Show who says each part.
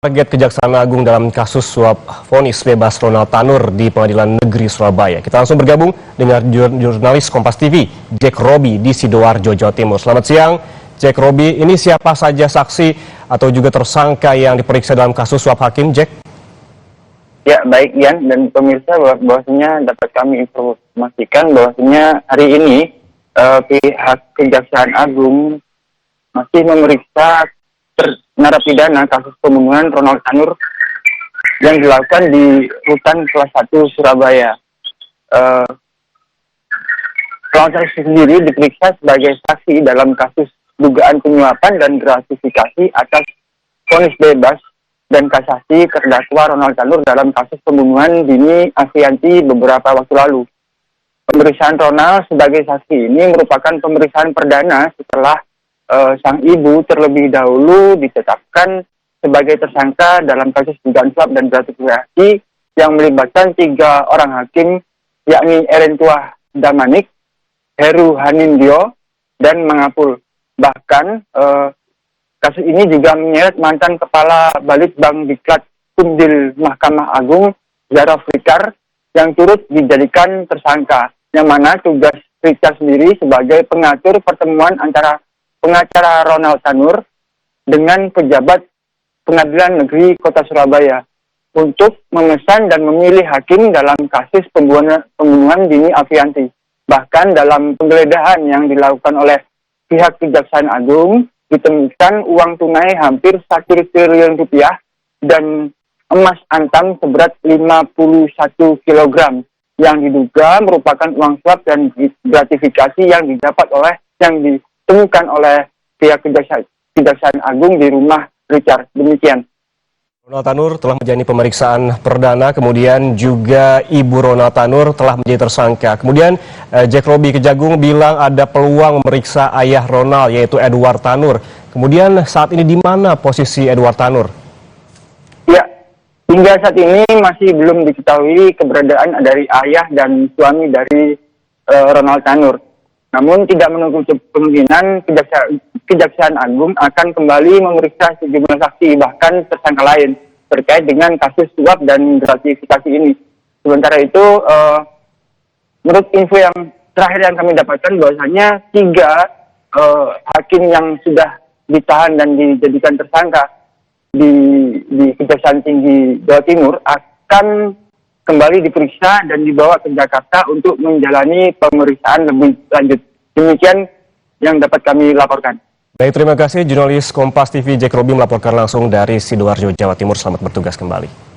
Speaker 1: Target Kejaksaan Agung dalam kasus suap vonis bebas Ronald Tanur di Pengadilan Negeri Surabaya. Kita langsung bergabung dengan jurnalis Kompas TV, Jack Robi di Sidoarjo, Jawa Timur. Selamat siang, Jack Robi. Ini siapa saja saksi atau juga tersangka yang diperiksa dalam kasus suap hakim, Jack?
Speaker 2: Ya, baik Ian dan pemirsa, bahwasanya dapat kami informasikan bahwasanya hari ini pihak Kejaksaan Agung masih memeriksa narapidana kasus pembunuhan Ronald Tanur yang dilakukan di Rutan Kelas 1 Surabaya. Ronald Tanur sendiri diperiksa sebagai saksi dalam kasus dugaan penyuapan dan gratifikasi atas vonis bebas dan kasasi terdakwa Ronald Tanur dalam kasus pembunuhan Dini Afianti beberapa waktu lalu. Pemeriksaan Ronald sebagai saksi ini merupakan pemeriksaan perdana setelah sang ibu terlebih dahulu ditetapkan sebagai tersangka dalam kasus dugaan suap dan gratifikasi yang melibatkan 3 orang hakim, yakni Erentua Damanik, Heru Hanindyo, dan Mangapul. Bahkan kasus ini juga menyeret mantan Kepala Balitbang Diklat Kumdil Mahkamah Agung, Zara Fikar, yang turut dijadikan tersangka, yang mana tugas Fikar sendiri sebagai pengatur pertemuan antara pengacara Ronald Tanur dengan pejabat Pengadilan Negeri Kota Surabaya untuk memesan dan memilih hakim dalam kasus pembunuhan Dini Afianti. Bahkan dalam penggeledahan yang dilakukan oleh pihak Kejaksaan Agung ditemukan uang tunai hampir 1 triliun rupiah dan emas antam seberat 51 kg yang diduga merupakan uang suap dan gratifikasi yang ditemukan oleh pihak Kejaksaan Agung di rumah Richard. Demikian.
Speaker 1: Ronald Tanur telah menjalani pemeriksaan perdana, kemudian juga ibu Ronald Tanur telah menjadi tersangka. Kemudian Jack Robi Kejagung bilang ada peluang memeriksa ayah Ronald, yaitu Edward Tanur. Kemudian saat ini di mana posisi Edward Tanur?
Speaker 2: Ya, hingga saat ini masih belum diketahui keberadaan dari ayah dan suami dari Ronald Tanur. Namun tidak menutup kemungkinan Kejaksaan Agung akan kembali memeriksa sejumlah saksi bahkan tersangka lain terkait dengan kasus suap dan gratifikasi ini. Sementara itu, menurut info yang terakhir yang kami dapatkan bahwasanya 3 hakim yang sudah ditahan dan dijadikan tersangka di Kejaksaan Tinggi Jawa Timur akan kembali diperiksa dan dibawa ke Jakarta untuk menjalani pemeriksaan lebih lanjut. Demikian yang dapat kami laporkan.
Speaker 1: Baik, terima kasih jurnalis Kompas TV Jack Robi melaporkan langsung dari Sidoarjo, Jawa Timur. Selamat bertugas kembali.